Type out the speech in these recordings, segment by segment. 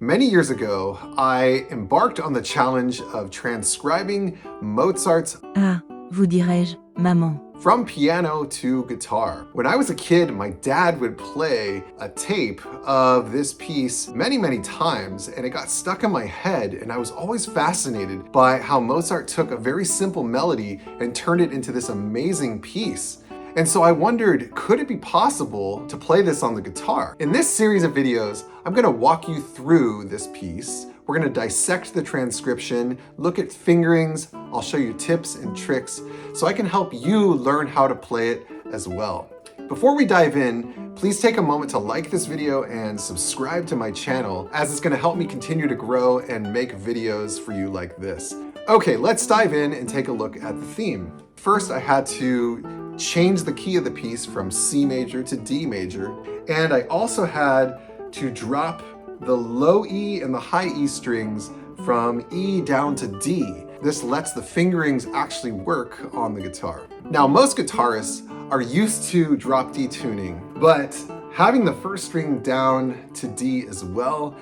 Many years ago, I embarked on the challenge of transcribing Mozart's Ah, vous dirai-je, Maman. from piano to guitar. When I was a kid, my dad would play a tape of this piece many times, and it got stuck in my head, and I was always fascinated by how Mozart took a very simple melody and turned it into this amazing piece. And so I wondered, could it be possible to play this on the guitar? In this series of videos, I'm gonna walk you through this piece. We're gonna dissect the transcription, look at fingerings, I'll show you tips and tricks so I can help you learn how to play it as well. Before we dive in, please take a moment to like this video and subscribe to my channel, as it's gonna help me continue to grow and make videos for you like this. Okay, let's dive in and take a look at the theme. First, I had to change the key of the piece from C major to D major, and I also had to drop the low E and the high E strings from E down to D. This lets the fingerings actually work on the guitar. Now, most guitarists are used to drop D tuning, but having the first string down to D as well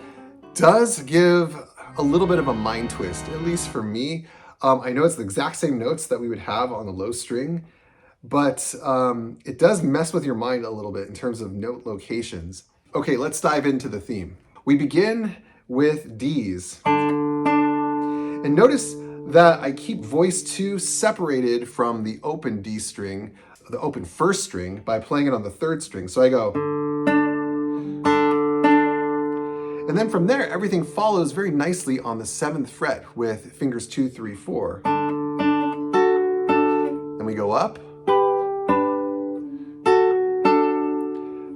does give a little bit of a mind twist, at least for me. I know it's the exact same notes that we would have on the low string, but it does mess with your mind a little bit in terms of note locations. Okay, let's dive into the theme. We begin with Ds. And notice that I keep voice 2 separated from the open D string, the open first string, by playing it on the third string. So I go. And then from there, everything follows very nicely on the 7th fret with fingers 2, 3, 4. Then we go up.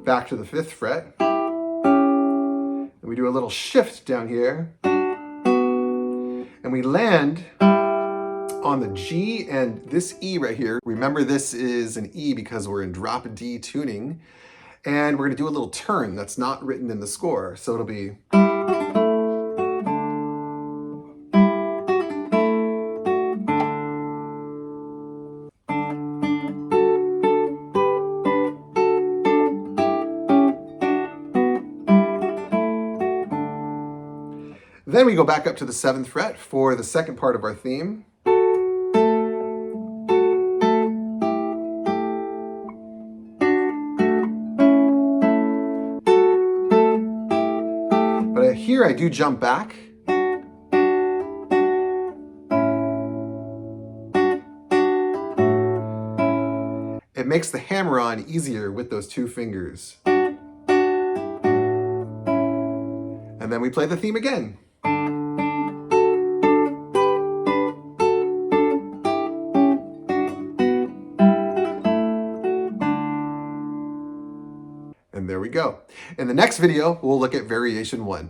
Back to the 5th fret. And we do a little shift down here. And we land on the G and this E right here. Remember, this is an E because we're in drop D tuning. And we're gonna do a little turn that's not written in the score. So it'll be. Then we go back up to the 7th fret for the second part of our theme. But here I do jump back. It makes the hammer-on easier with those 2 fingers. And then we play the theme again. And there we go. In the next video, we'll look at variation 1.